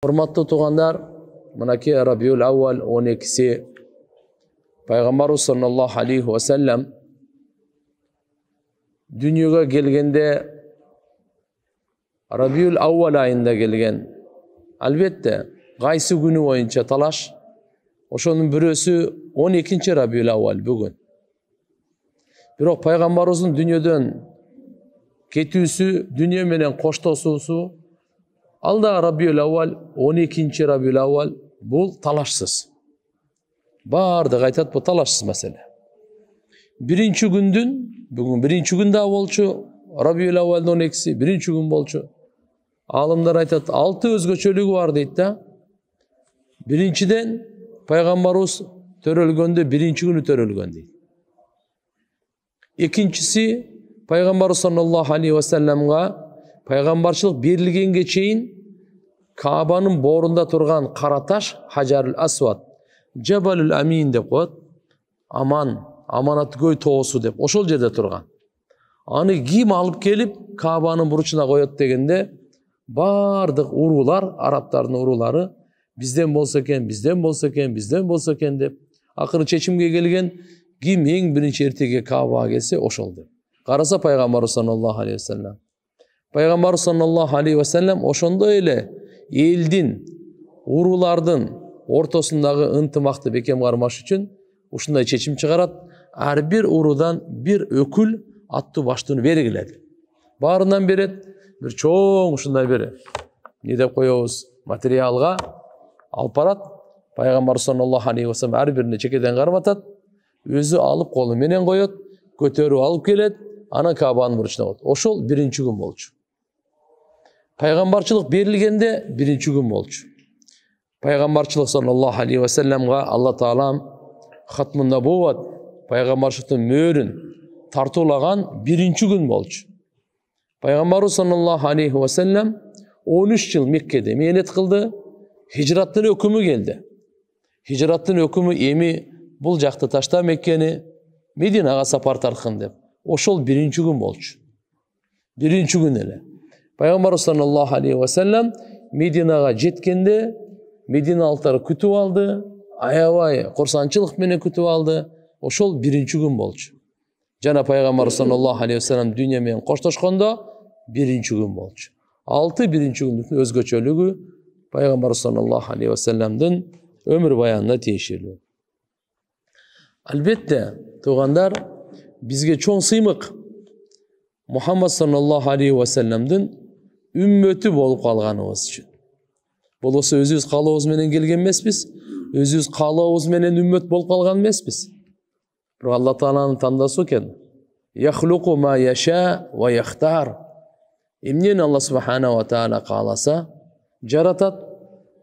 Hurmatlı tuğanlar, mınaki Rabiul Awwal 12'si Peygamberimiz sallallahu aleyhi ve sellem dünyaya gelgende Rabiul Awwal ayında gelgen. Albatta, qaysi günü boyunca talaş. Oşonun birisi 12. Rabiul Awwal bugün. Biroq Peygamberimizin dünyadan ketüsü, dünya menen qoştosusu alda Rabiul Awwal 12. Rabiul Awwal bu talaşsız. Bardı aytat bu talaşsız mesele. Birinci gündün, bugün birinci günde bolçu Rabiul Awwal'ın 12'si birinci gün bolçu. Alımlar aytat 6 özgöçölüğü var deydi da. Birinciden Peygamberimiz törölgönde birinci günü törölgön deydi. İkincisi Peygamber sallallahu aleyhi ve sellem'ga Peygamberçilik berilgenge çeyin Kabe'nin borunda turgan karataş Hajarul Aswad Cebalul Amin dep koyat. Amanat göy toğusu dep oşol jerde turgan. Anı kim alıp gelip Kabe'nin burçuna koyat degende bardık urular, Arapların uruları bizden bolsa eken, bizden bolsa eken, bizden bolsa eken dep akırı çeçimge gelgen kim en birinci ertege Kabe'ga gelse oşol dep. Karasa Peygamber sallallahu aleyhi ve sellem. Peygamber sallallahu aleyhi ve sellem oşonda öyle eldin, urulardın ortasındaki ıntımaktı bekem karmaş için uşunday çeçim çıgarat. Her bir urudan bir ökül attı baştığını belgiledi. Barından beret bir çoğun uşunday beri. Ne dep koyabız materialga alıp barat. Peygamber sallallahu aleyhi ve sellem her birine çekeden karmatat. Özü alıp kolu menen koyat. Götörüp alıp gelet. Ana Kabe'nin burçuna koyat. Oşol birinci gün bolçu. Peygamberçilik berilgende birinci gün bolçu. Peygamberçilik sallallahu aleyhi ve sellem'ga Allah Ta'ala hatmında boğat Peygamberçiliktің mörün tartulagan birinci gün bolçu. Peygamber sallallahu aleyhi ve sellem 13 yıl Mekke'de mehnat kıldı. Hicrattın hükümü geldi. Hicrattın hükümü emi bul jaktı taşta Mekke'ni Medinaga sapar tarkın dep. Oşol birinci gün bolçu. Birinci gün ele. Peygamber sallallahu aleyhi ve sellem Medinaga jetkende Medinalıkları kütüp aldı. Ayabay korsançılık mene kütüp aldı. Oşol birinci gün bolçu. Jana Peygamber sallallahu aleyhi ve sellem dünya menen koştoşkonda birinci gün bolçu. 6 birinci gündük özgöçölüğü Peygamber sallallahu aleyhi ve sellem'den ömür bayanına teşirli. Albatta tuğandar bizge çoğun sıymık Muhammed sallallahu aleyhi ve sellem'den ümmeti bolup kalganımız için. Bolsa özüz kalabız menen gelgen emesmiz. Özüz kalabız menen ümmet bolup kalgan emesmiz. Biroq Allah Taala'nın tandası eken. Yahluqu ma yasha ve yahtar. Emnen Allah subhanahu ve taala kalasa jaratat,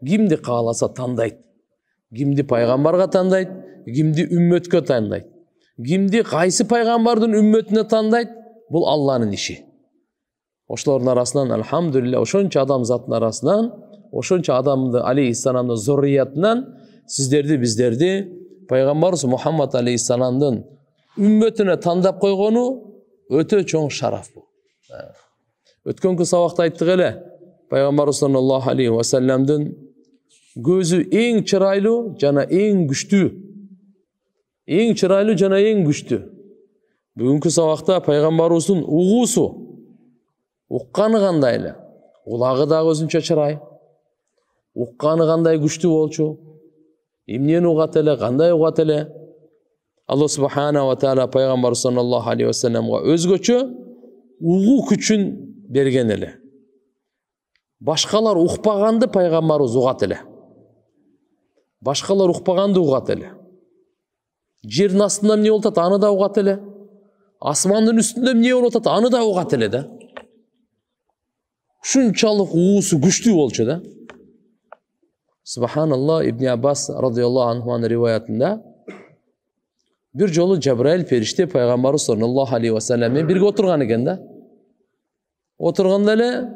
kimdi kalasa tandayt. Kimdi peygamberga tandayt, kimdi ümmetke tandayt. Kimdi qaysı peygamberдің ümmetine tandayt, bu Allah'ın işi. Oşların arasından elhamdülillah oşonça adam zatın arasından, oşonça adamdı aleyhisselam'ın zurriyatından sizlerdi bizlerdi Peygamberimiz Muhammed aleyhisselam'ın ümmetine tandap koygonu öte çoğun şaraf bu. Ötkenki sabahta ayttık ele Peygamberimiz sallallahu aleyhi ve sellem'den gözü en çıraylı, jana en güçlü. En çıraylı, jana en güçlü. Bugünkü sabahta Peygamberimizin uğusu uqqanı qandaylı. Ulağı da özünçe çıray. Uqqanı qanday güçlü bolçu. Emnen uğat ele, qanday uğat ele. Allah subhanahu wa ta'ala Peygamber sallallahu aleyhi ve sellem'ga özgöçü uğu küçün bergen ele. Başkalar uqpagandı Peygamberimiz uğat ele. Başkalar uqpagandı uğat ele. Jerin astında ne oltat, anı da uğat ele. Asmanın üstünde ne oltat, anı da uğat ele de. Şunçalık uğusu güçlü bolçu da. Subhanallah İbn Abbas radıyallahu anhu'nun rivayetinde bir jolu Cebrail perişte Peygamber sallallahu aleyhi ve sellem'e birge oturgan eken da. Oturganda ele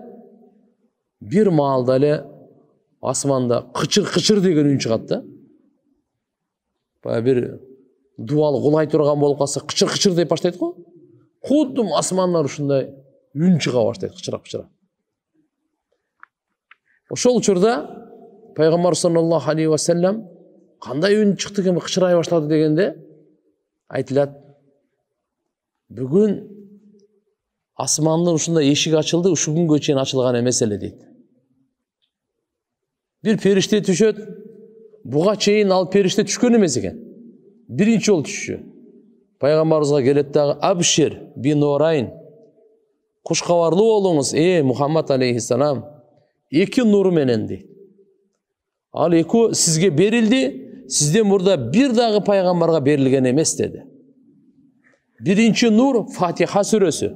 bir maalda ele asmanda kıçır kıçır degen ün çıgat da. Bir dual kulay turgan bolup kalsa kıçır kıçır deyip başlaydı ko. Kuddum asmanlar uşunday ün çıga başlaydı kıçıra kıçıra. Oşol uçurda Пайғамбар саллаллаху алейхи ва саллям қандай үн шықты екен, қышырай башлады дегенде айтылады, бүгін асманның ұшында ешік ашылды, ұшы күнге чейін ашылған емес әле дейді. Bir періште түшеді, бұға чейін ал періште түшкен емес екен. Бірінші ол түші. Пайғамбарымызға келеді дағы, абшир бин орайын, құшқаварлы болыңыз, Мұхаммад алейхиссалам, екі нұры менен дейді. Ал екі сізге берілді, сізден бұрда бір дағы пайғамбарға берілген емес деді. Бірінші нұр Фатиха сүресі,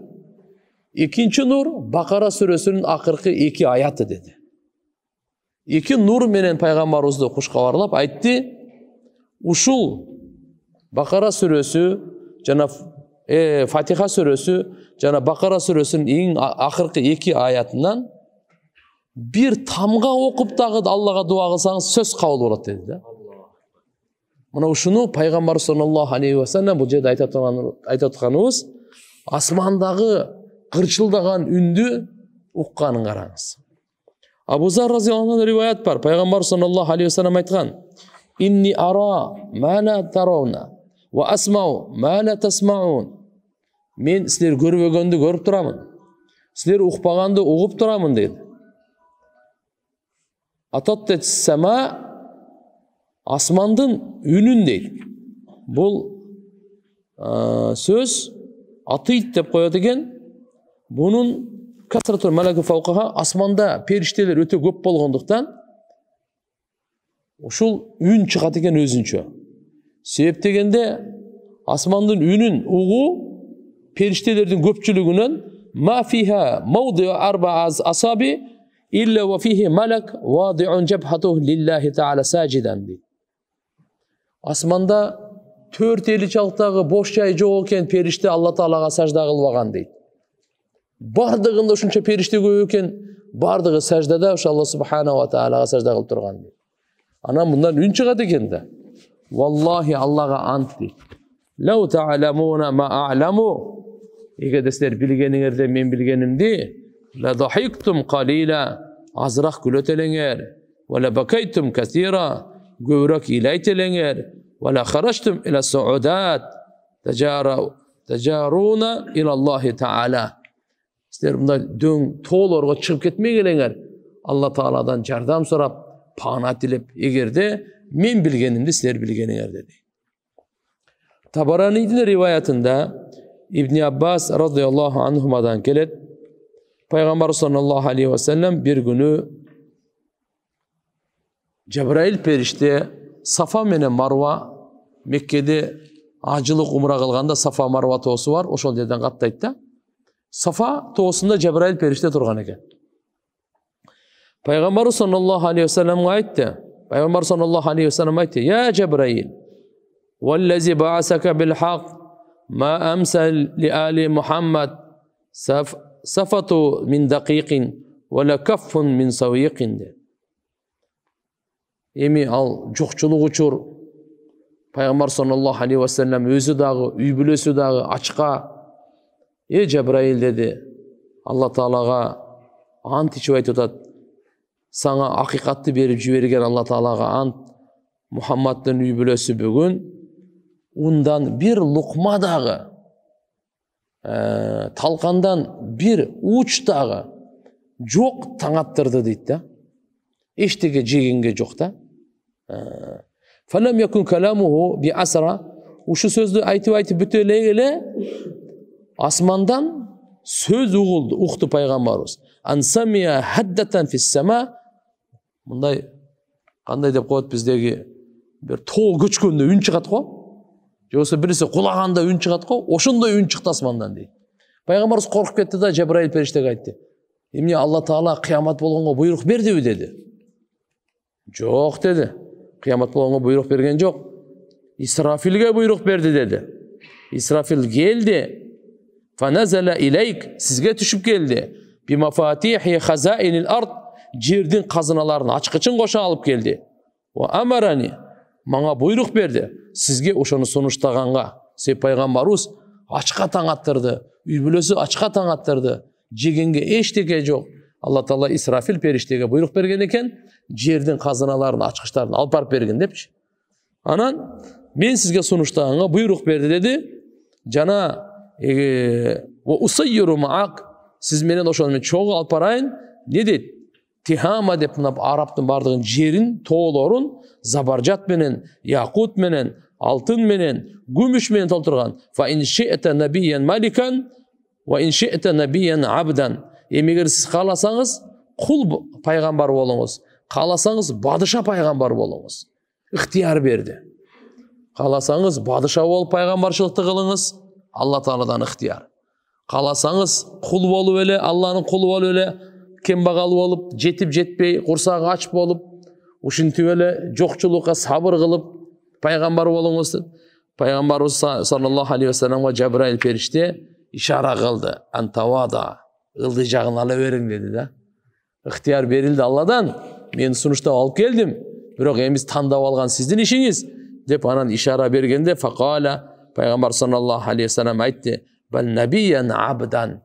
екінші нұр Бақара сүресінің ақырқы 2 аяты деді. Екі нұр менен пайғамбарымызды құшқаварлап айтты, ушул Бақара сүресі, жана Фатиха сүресі, жана Бақара сүресінің ең ақырқы 2 аятынан bir тамға оқып тағы Аллаға дуа қылсаңыз сөз қабыл болады деді. Мына ушуну пайғамбар саллаллаху алейхи ва саллям бұл жерде айтатқанымыз, асмандағы қырчылдаған үнді ұққанын қараңыз. Абу Зар разияллаху анху риваят бар. Пайғамбар саллаллаху алейхи ва саллям айтқан: "Инни ара ма ла тарауна ва асмау ма ла тасмаун." Мен сілер көрбегенді көріп тұрамын, сілер ұқпағанды ұғып тұрамын дейді. Ататтет сама, асмандың үнін дейді. Бұл сөз атыйт деп қояды екен. Бұның касратул малаку фауқаха, асманда періштелер өте көп болғандықтан ушул үн шығады екен өзінше. Себеп дегенде асмандың үнін ұғу періштелердің көпчілігінен ма фиха маудиу арба асаби illa ve fihi malak vadi'un cebhatuhu lillahi ta'ala sacidan deydi. Asmanda 4 eli çağıtағы boş жай жоқ екен, періште Алла Таалаға сажда қылбаған дейді. Бардығында ушунча періште көп екен, бардығы саждада ушу Алла Субхана ва Таалаға сажда қылып тұрған дейді. Анан мындан үн шығады екен да. Валлахи Аллаға ант дейді. Лау та'аламуна ма a'ламу. Егер сіздер білгеніңерде мен білгенімде, la dahiktum qalila, azraq gülötelenger, ve la bakaytum kathira, gövrek ilaytelenger, ve la kharajtum ila suudat, tecaruna ila Allahi Taala. Sizler bunda dön toğlarga çıkıp ketmeye gelenger, Allah Taala'dan jardam sorap, pana dilep, egerde men bilgenimde sizler bilgeninger dedi. Tabarani'nin rivayetinde İbn Abbas radıyallahu anhuma'dan gelet, Peygamber sallallahu aleyhi ve sellem bir günü Cebrail perişte Safa mene Marva, Mekke'de acılık umra kılganda Safa Marva toğusu var, o şol yerden kattaydı da. Safa toğusunda Cebrail perişte turgan eken. Peygamber sallallahu aleyhi ve sellem ayıttı. Peygamber sallallahu aleyhi ve sellem ayıttı. Ya Cebrail, vellezi ba'asaka bil haq, ma amsal li ali Muhammed safatu min daqiqin ve la kaffun min saviqin de. Emi al жоқчылық учур Пайғамбар саллаллаху алейхи ва саллям өзі дағы, үй бүлесі дағы ачқа, Cebrail dedi, Allah Taala'ға ант ичип айтып атат, саңа ақиқатты беріп жіберген Allah Taala'ға ант, Мұхаммадтың үй бүлесі бүгін ундан bir лұқма дағы, талқандан bir уч дағы жоқ таңаттырды дейді да. Eştege jegenge жоқ та. Falam yakun kalamuhu bi asra. Uşu sözü aytып бүтелегеле asmandan söz uğuldu, uqtu Peygamberimiz. Ansamiya haddatan fis sama. Bunday qanday dep qo'yat bizdegi bir to'g көчкөндө үн чыгат го. Жоса birisi кулаганда үн чыгат го, ошондой үн чыкты асмандан дейт. Peygamberimiz коркуп кетти да Cebrail периштеге айтты. Эмне Алла Таала кыямат болгонго буйрук бердиби деди. Жоқ dedi. Kıyamet bolğanга buyruk bergen жоқ. İsrafilge buyruk berdi dedi. İsrafil geldi. Fanazala ileyk, sizge düşüp geldi. Bi mafatihi hazainil ard, jerdin kazınalarını açkıçın koşa alıp geldi. Ve amarani, bana buyruk berdi. Sizge oşonu sonuçtaganga, sey Peygamberimiz açka taң attırdı. Үй бүлөsü açka taң attırdı. Jegenge eşteke жоқ. Allah Taala İsrafil периштеге буйрук берген экен, жердин казыналарын, ачкычтарын алып барып бергин депчи. Анан мен сизге сунуштаганга буйрук берди деди. Жана усаййиру маак, сиз менен ошону мен чогуу алып барайын. Не дейт? Тихама деп мына Арабтын бардыгын жерин, тоолорун забаржат менен, якут менен, алтын менен, күмүш менен толтурган. Фа ин ши'та набиян маликан ва ин ши'та набиян абдан. Эгер сиз кааласаңыз кул пайгамбар болуңуз, кааласаңыз бадыша пайгамбар болуңуз. Ыктыяр берди. Кааласаңыз бадыша болуп пайгамбарчылыкты кылыңыз, Алла Тааладан ыктыяр. Кааласаңыз кул болуп эле, Алланын кулу болуп эле, кембагал болуп, жетип жетпей, курсагы ач болуп, ушинтип эле жокчулукка сабыр кылып пайгамбар болуңуз. Пайгамбарыбыз саллаллаху алейхи ва салламга Жабраил периште ишара кылды. Антавада, ылдый жагын ала бериң деди да. Ыктыяр берилди Алладан. Мен сунуштап алып келдим. Бирок эмис тандап алган сиздин ишиңиз деп анан ишара бергенде факала пайгамбар саллаллаху алейхи ва саллам айтты: "Бал набиян абдан,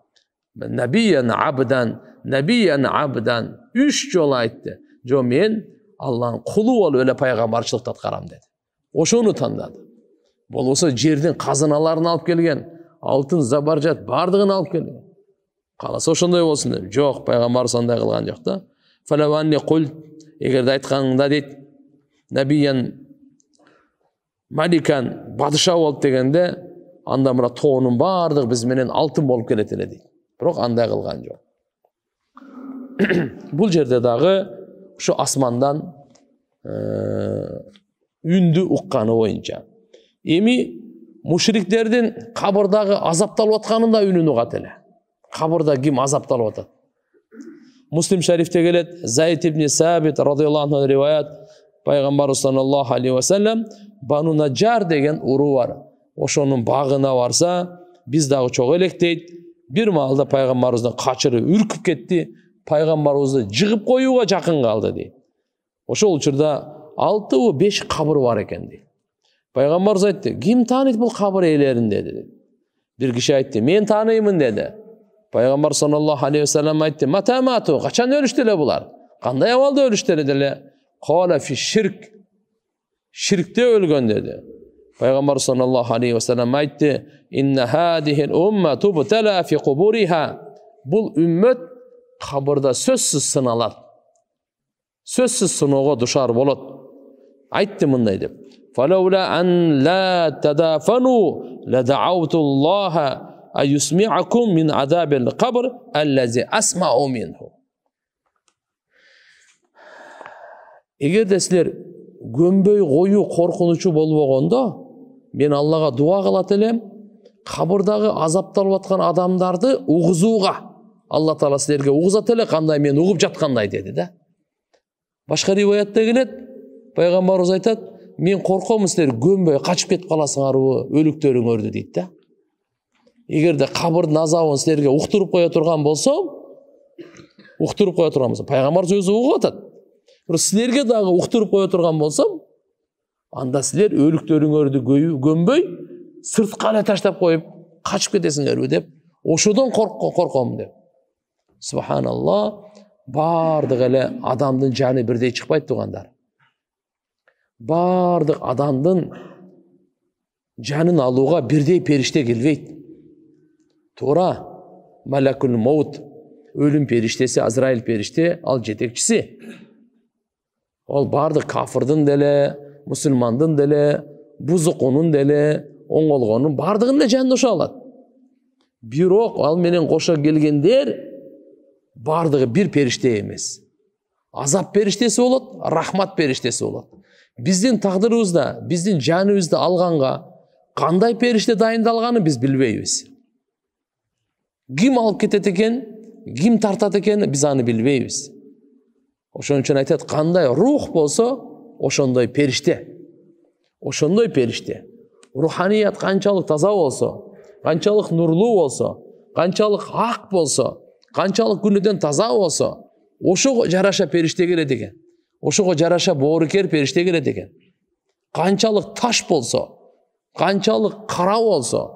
набиян абдан, набиян абдан." 3 жолу айтты. Жо мен Алланын кулу болуп эле пайгамбарчылыкты аткарам деди. Ошону тандады. Болбосо жердин казыналарын алып келген, алтын, забаржат бардыгын алып келген. Каласа ошондой болсун деп. Жок, пайгамбар сондай кылган жок да. Фалаванни кул, эгерде айтканыңда дейт, набиян маликан, бадыша болуп дегенде, анда мына тоонун бардыгы биз менен алтын болуп келет эле дейт. Бирок андай кылган жок. Бул жерде дагы ушу асмандан үндү укканы боюнча. Эми мушриктердин кабырдагы азапталып атканын да үнүн угат эле. Кабырда ким азапталып атат? Муслим шарифте келет, Заид ибн Сабит радыйаллаху анху риваят, пайгамбар саллаллаху алейхи ва саллям Бану Наджар деген уруу бар. Ошонун багына барса, биз дагы чогуу электейт. Бир маалда пайгамбарыбыздан качырып үркүп кетти. Пайгамбарыбызды жыгып коюуга жакын калды дейт. Ошол учурда 6-5 кабыр бар экен дейт. Пайгамбарыбыз айтты: "Ким тааныйт бул кабыр ээлерин?" деди. Бир киши айтты: "Мен тааныймын" деди. Пайгамбар саллаллаху алейхи ва саллям айтты: "Матамату, качан өлүштү эле булар? Кандай абалда өлүштү эле?" Кала фи ширк. Ширкте өлгөн деди. Пайгамбар саллаллаху алейхи ва саллям айтты: "Инна хадихил умма тубтала фи кубуриха." Бул үммөт кабырда сөзсүз сыналат. Сөзсүз сыноого душар болот. Айтты мындай деп: "Фалаула ан ла тадафану ла да'аутуллаха ayusmi'akum min azabil qabr allazi asma'u minhu." Эгерде силер көмбөй коюу коркунучу болбогондо, мен Аллага дуа кылат элем, кабырдагы азапталып аткан адамдарды угузууга. Алла Таала силерге угузат эле, кандай мен угуп жаткандай деди да. Башка риваятта келет, пайгамбарыбыз айтат: "Мен корком силер көмбөй качып кетип каласыңарбы, өлүктөрүңөрдү" дейт да. Эгерде кабырдын азабын силерге уктуруп кое турган болсо, пайгамбар өзү угуп атат. Бирок силерге дагы уктуруп кое турган болсом, анда силер өлүктөрүңөрдү көмбөй, сыртка эле таштап коюп качып кетесиңерби деп, ошодон корком деп. Субханалла, бардык эле адамдын жаны бирдей чыкпайт тугандар. Бардык адамдын жанын алууга бирдей периште келбейт. Туура, Малакул Маут, өлүм периштеси, Азраил периште, ал жетекчиси. Ол бардык кафырдын деле, мусулмандын деле, бузукунун деле, оңолгонун бардыгын эле жанына алат. Бирок ал менен кошо келгендер бардыгы бир периште эмес. Азап периштеси болот, рахмат периштеси болот. Биздин тагдырыбызда, биздин жаныбызды алганга кандай периште дайындалганын биз билбейбиз. Ким алып кетет экен, ким тартат экен, биз аны билбейбиз. Ошон үчүн айтат, кандай рух болсо, ошондой периште. Ошондой периште. Руханият канчалык таза болсо, канчалык нурлуу болсо, канчалык ак болсо, канчалык күнөөдөн таза болсо, ошого жараша периште келет экен. Ошого жараша боорукер периште келет экен. Канчалык таш болсо, канчалык кара болсо,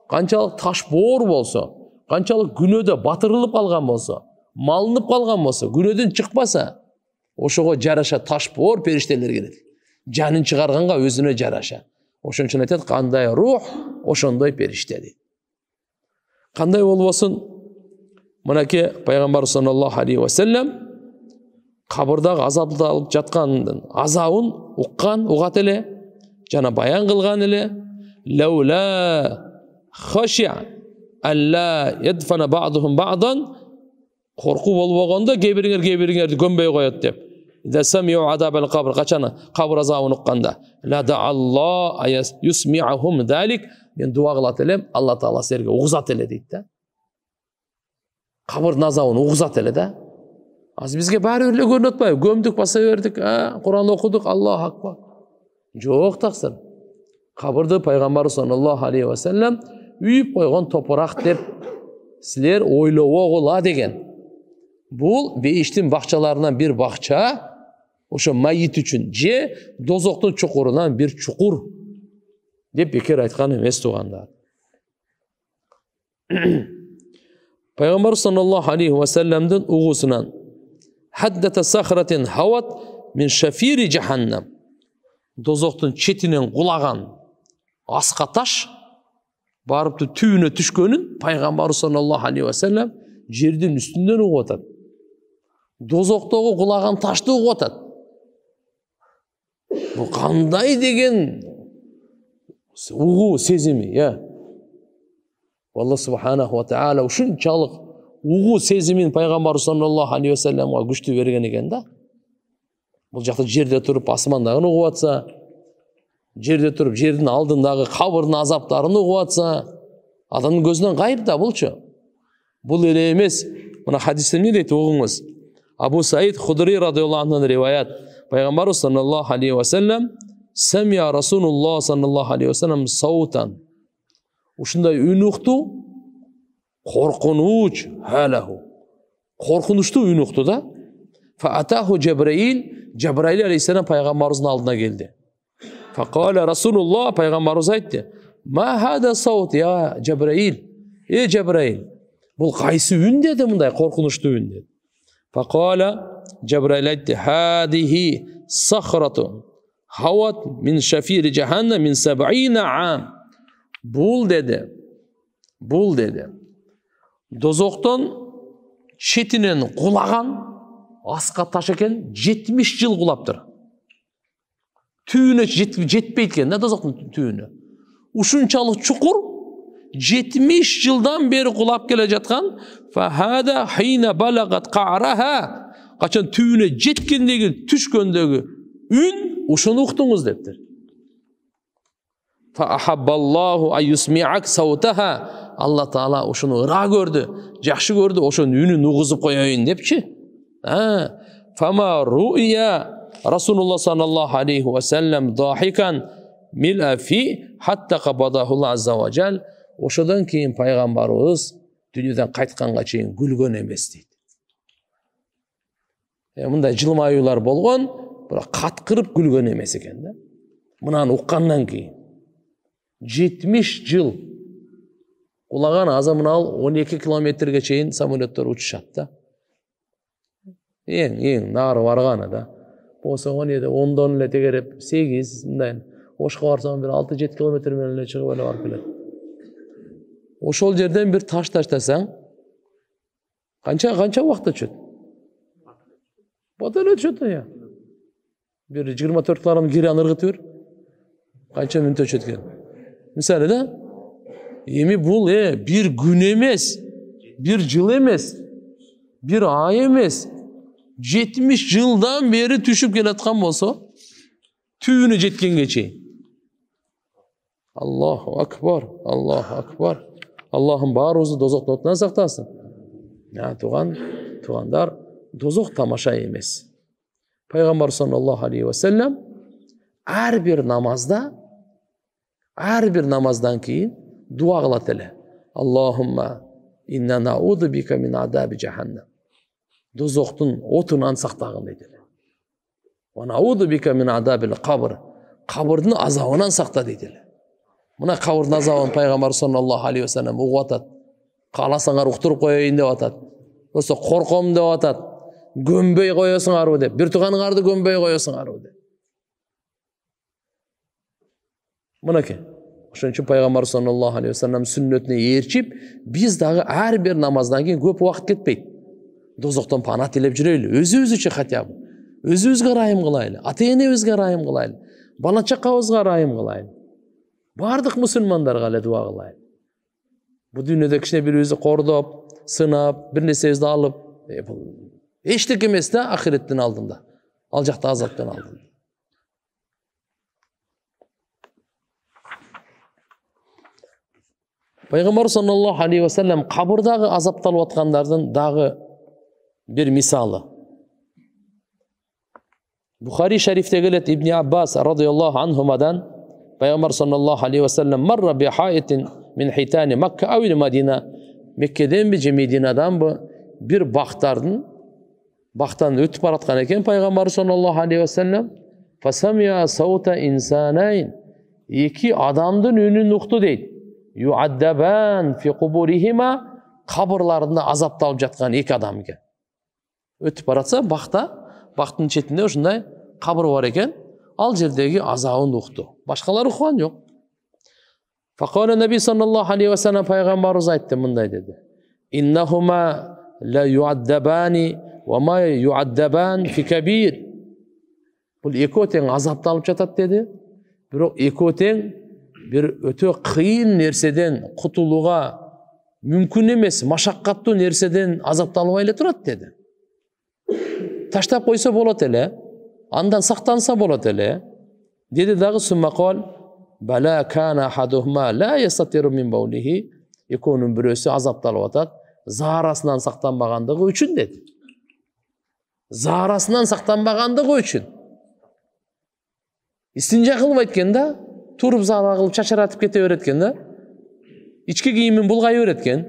канчалык таш боор болсо, канчалык күнөөдө батырылып калган болсо, малынып калган болсо, күнөөдөн чыкпаса, ошого жараша ташбор периштелер келет. Жанын чыгарганга өзүнө жараша. Ошон үчүн айтат, кандай рух, ошондой периште дейт. Кандай болбосун, мынакей пайгамбар саллаллаху алейхи ва саллям кабырдагы азапты алып жаткандын азабын угат эле, жана баян кылган эле. Лаула хашиа алла ядфана бa'духум бa'дан, корку болбогондо кээ-бириңерди көмбөй коет деп. Ида самиу адабал кабр, качан кабыр азабын укканда, ла да Алла юсми'ахум залик, мен дуа кылат элем, Алла Таала силерге угузат эле дейт да. Кабырдын азабын угузат эле да. Азыр бизге баары эле көрүнүп атпайбы? Көмдүк баса бердик, Куран окудук, Аллаху акбар. Жок таксыр. Кабырды пайгамбар саллаллаху алейхи ва саллям үйүп койгон топурак деп силер ойлобогула деген. Бул бейиштин бакчаларынан бир бакча, ошо майит үчүн, же дозоктун чукурунан бир чукур деп бекер айткан эмес туугандар. Пайгамбар саллаллаху алейхи ва саллямдын угусунан хаддата сахратин хават мин шафири жаханнам, дозоктун четинен кулаган аска таш барыпты түбүнө түшкөнүн пайгамбар саллаллаху алейхи ва саллям жердин үстүндөн угуп атат. Дозоктогу кулаган ташты угуп атат. Бул кандай деген угуу сезими, Алла субханаху ва таала ушунчалык угуу сезимин пайгамбар саллаллаху алейхи ва саллямга күчтүү берген экен да. Бул жакта жерде туруп асмандагын угуп атса, жерде туруп жердин алдындагы кабырдын азаптарын угуп атса, адамдын көзүнөн кайып да булчу. Бул эле эмес. Мына хадисте эмне дейт угуңуз? Абу Саид Худри радыйаллаху анхунан риваят. Пайгамбар саллаллаху алейхи ва саллям самия Расулуллах саллаллаху алейхи ва саллям саутан. Ушундай үн укту, коркунуч халаху. Коркунучтуу үн укту да. Фа атаху Джабраил, Джабраил алейхиссалам пайгамбарыбыздын алдына келди. Фа кала Расулуллах, пайгамбарыбыз айтты: "Ма хада саут я Джабраил?" Джабраил, бул кайсы үн деди, мындай коркунучтуу үн деди. Фа кала Джабраил айтты: "Хадихи сахрату хават мин шафири жаханнам мин 70 ам." Бул деди. Дозоктон четинен кулаган аска таш экен, 70 жыл кулаптыр. Түбүнө жетпейт экен да дозоктун түбүнө. Ушунчалык чукур 70 жылдан бери кулап келе жаткан. Фахада хина балагат qa'raha, качан түбүнө жеткендеги, түшкөндөгү үн ушуну уктуңуз дептир. Фахаббаллаху айюсмиак саутаха, Алла Таала ушуну ыра көрдү, жакшы көрдү, ошонун үнүн угузуп коёюн депчи. Фама руия Расулуллах саллаллаху алейхи ва саллям дахикан мила фи хатта кабадахулла азза ва жал. Ошодон кийин пайгамбарыбыз дүйнөдөн кайтканга чейин күлгөн эмес дейт. Мындай жылмаюулар болгон, бирок каткырып күлгөн эмес экен да. Мынаны уккандан кийин 70 жыл кулаган азамын ал 12 километрге чейин самолеттер учушат да. Эң нары барганы да. Болсо 10дон эле тегереп 8 мындай. Ошко барсам бир 6-7 километр менен эле чыгып эле барып келет. Ошол жерден бир таш таштасаң, канча убакытта өтөт? Бат эле өтөт я. Бир 24 километр киран ыргытып бер. Канча мүнөт өтөт экен? Мисалы да, эми бул бир күн эмес, бир жыл эмес, бир ай эмес, 70 жылдан бери түшүп келаткан болсо, түбүнө жеткенге чейин. Аллаху акбар, Аллаху акбар. Аллахым баарыбызды дозоктун отунан сактасын. Тугандар, дозок тамаша эмес. Пайгамбар саллаллаху алейхи ва саллям ар бир намаздан кийин дуа кылат эле. Аллахумма инна науду бика мин адаби жаханнам. Дозоктун отунан сактагын дейт эле. Ва науду бика мин адабил кабр. Кабырдын азабынан сакта дейт эле. Мына кабырдын азабын пайгамбар саллаллаху алейхи ва саллям угуп атат. Кааласаңар уктуруп коеюн деп атат. Болса корком деп атат. Gömbey koyasыңарбы деп. Bir туганыңарды gömbey koyasыңарбы деп. Мынакей. Ошон үчүн пайгамбар саллаллаху алейхи вассалам сүннөтүнө ээрчип, биз дагы ар бир намаздан кийин көп убакыт кетпейт. Дозоктон пана тилеп жүрөйлү. Өзүбүзчө хотя бы. Өзүбүзгө райым кылайлы. Ата-энебизге райым кылайлы. Бала чакабызга райым кылайлы. Бардык мусулмандарга эле дуа кылайлы. Бу дүйнөдө кичине бирибизди кордоп, сынап, бир нерсебизди алып, эчтеке эмес да ахиреттин алдында. Ал жакта азаптын алдында. Пайгамбар саллаллаху алейхи ва саллям кабырдагы азапталып аткандардын дагы bir misali. Bukhari şerifte gelet İbn Abbas radıyallahu anhumadan Peygamber sallallahu aleyhi ve sellem marra bi hayetin min hitani Mekke avil Medine Mekke'den bir Medine'den bir baktan ötüp baratkan eken Peygamber sallallahu aleyhi ve sellem fasamiya sauta insanayn iki adamdın ününü nuktu deydi. Yuaddaban fi kuburihima kabırlarında azaptalып жатқан iki adam eken. Ötüp baratsa baktın çetinde ушундай kabır var eken, al жердеги azabын uqtu. Başkaları uqan yok. Faqala Nebi sallallahu aleyhi ve sellem Peygamberimiz aytты mınday dedi. İnnahuma la yuaddabani ve ma yuaddaban fi kabir. Bu iki öteң azaptalып жатат dedi. Бирок екі öteң bir öte kıyın nersedен kutuluğa mümkün emес, maşakkatlı nersedен azaptalып эле турат dedi. Таштап койсо болот эле, андан сактанса болот эле. Деди дагы суммакол бала кана хадухма ла ястатиру мин баулихи. Экөөнүн бирөөсү азапталып атат, заарасынан сактанбагандыгы үчүн деди. Заарасынан сактанбагандыгы үчүн. Истинжа кылбайт экен да, туруп заара кылып чачаратып кете берет экен да. Ички кийимин булгай берет экен.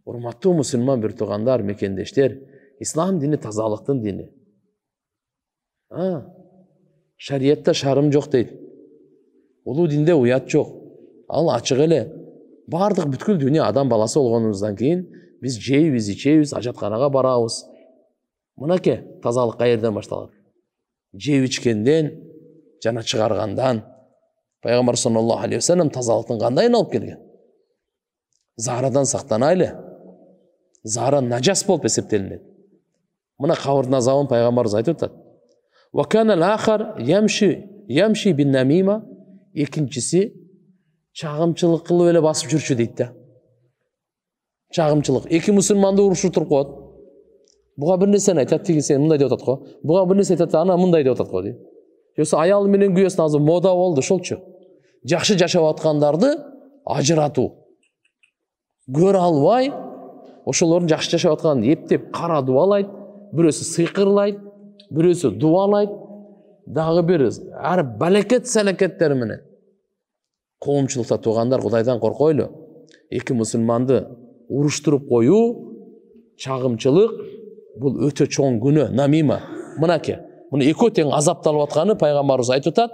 Урматтуу мусулман бир туугандар, мекендештер, İslam dini тазалыктын dini. Şariatта шарым жок дейт. Улуу динде уят жок. Ал ачык эле. Бардык бүткүл дүйнө адам баласы болгонубуздан кийин биз жейбиз, ичебиз, ажатканага барабыз. Мынакей тазалык каерден башталат. Жеп ичкенден, жана чыгаргандан. Пайгамбар саллаллаху алейхи ва саллям тазалыктын кандайын алып келген? Заарадан сактанайлы. Заара нажас болуп эсептелинет. Мына кабырдын азабын пайгамбарыбыз айтып атат. Ва кана ал-ахар ямши бин намима, экинчиси чагымчылык кылып эле басып жүрчү дейт да. Чагымчылык. Эки мусулманды урушуп туруп коет. Буга бир нерсени айтат, тиги сен мындай деп атат го. Буга бир нерсе айтат, ана мындай деп атат го дейт. Жоксо аял менен күйөөсүн азыр мода болду, ошолчу. Жакшы жашап аткандарды ажыратуу. Көрө албай, ошолордун жакшы жашап атканын эптеп кара дубалайт, бирөөсү сыйкырлайт, бирөөсү дубалайт, дагы бир ар балекет салекеттер менен. Коомчулукта туугандар, Кудайдан коркойлу. Эки мусулманды уруштуруп коюу, чагымчылык бул өтө чоң күнөө, намима. Мынакей, муну экөө тең азапталып атканы пайгамбарыбыз айтып атат.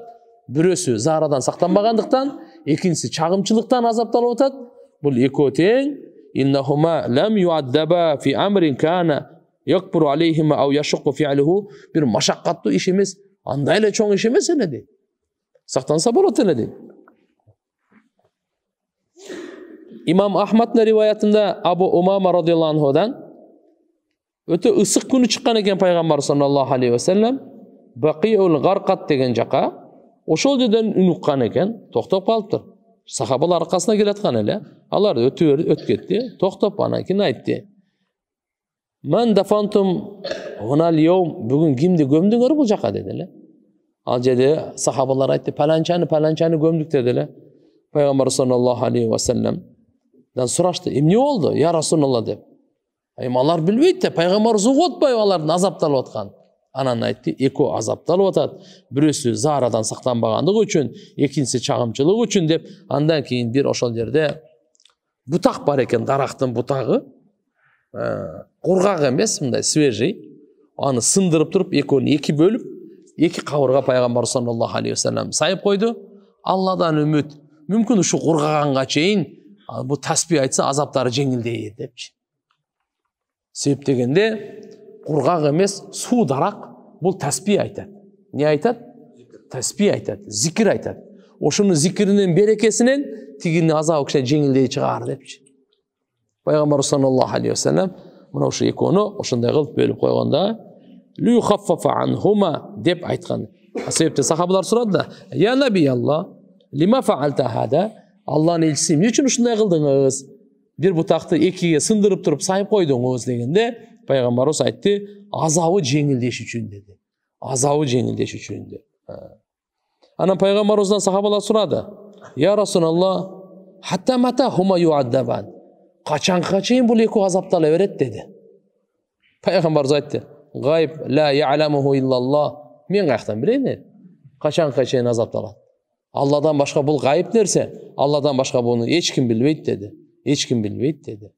Бирөөсү заарадан сактанбагандыктан, экинчиси чагымчылыктан азапталып атат. Бул экөө тең иннахума лам юаддаба фи амрин кана yakburu aleyhima aw yashqu fi'luhu bir maşakkatlı iş emес, андай эле чоң иш эмес эле дейт. Сактанса болот эле дейт. İmam Ahmad'ın rivayetinde Abu Umama radıyallahu anhu'dan öte ısık günü çıkan eken Peygamber sallallahu aleyhi ve sellem Baqi'ul Garqat degen jaka oşol жерден ün ukkan eken toktop kalıptır. Sahabalar arkasına geletkan ele. Alar öt ketdi. Toktop bana kin aytdı. Men dafantum hunal yevm bugün kimdi gömdüңөр bu jaka dediler. Al jerde sahabalar aytdı palançanı gömdük dediler. Peygamber sallallahu aleyhi ve sellem dan suraştı. Ne oldu? Ya Resulullah dep. Aymalar bilbeyt de Peygamber zuğutpay alardın azaptalып atkan. Anan aytdı, eko azaptalып atat. Birisi zaradan saklanbaganlığı üçün, ikincisi çağımçılığı üçün dep. Andan keyin bir oşol yerde butak var eken, daraktın butağı. Qurgaq emes, mınday свежий. Onu sındırıp durup, ekoni iki bölüp, iki kavurga Peygamber sallallahu aleyhi ve sellem sayıp koydu. Allah'dan ümit. Mümkün şu qurgağanға çeyin bu tasbih aytsa azapları jеңилдейт депчи. Себеп дегенде құрғақ емес, су дарақ, бұл тәсбih айтады. Не айтады? Тәсбih айтады, зикір айтады. Ошының зикірінен, берекесінен тигінің азабы кішкене жеңілдей шығар депші. Пайғамбар саллаллаху алейхи ва саллям мына ошо екеуіні ошындай қылып бөліп қойғанда люхаффафа анхума деп айтқан. Себепте сахабалар сұрады да: "Я наби Алла, лима фаалта хада?" Алланың елшісі, не үшін ушундай қылдыңыз? Bir бұтақты екіге сындырып тұрып сайып қойдыңыз дегенде, пайғамбарымыз айтты: азабы жеңілдеш үшін деді. Азабы жеңілдеш үшін деді. Анан пайғамбарымыздан сахабалар сұрады: "Я Расулалла, хатта мата хума юаддабан?" Қачанға чейін бұл екі азаптала береді деді. Пайғамбарымыз айтты: "Ғайб ла я'ламуху иллаллах." Мен қаяқтан білейін? Қачанға чейін азапталады? Алладан башқа бұл ғайып нәрсе. Алладан башқа бұны ешкім білмейді деді. Ешкім білмейді деді.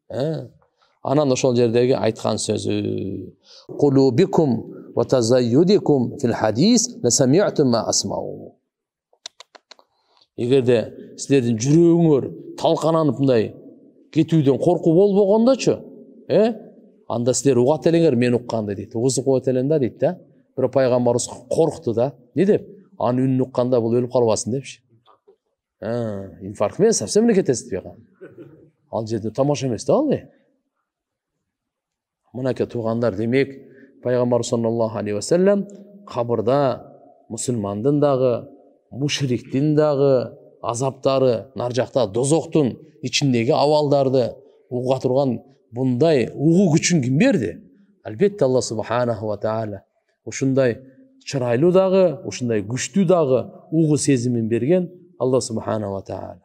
Анан ошол жердегі айтқан сөзі: "Қулубикум ва тазайюдикум фил хадис ласами'тум ма асмау." Егерде сіздердің жүрегіңер талқананып мындай кетүүден қорқу болбогондочу, анда сіздер угат элеңер мен укканды дейді. Узук угат элем да дейді да. Бир пайгамбарыбыз коркуту да. Не деп? Анын үнүн укканда бул өлүп калбасын депчи. Инфаркт менен совсем эле кетесиз деп калган. Ал жерде тамаша эмес да ал. Мынакей туугандар, демек пайгамбар саллаллаху алейхи ва саллям кабырда мусулмандын дагы, мушриктин дагы азаптары, нар жакта дозоктун ичиндеги абалдарды уга турган bunday угуу күчүн ким берди? Албетте Алла субханаху ва таала. Ушундай чырайлуу дагы, ушундай күчтүү дагы угуу сезимин берген Алла субханаху ва таала.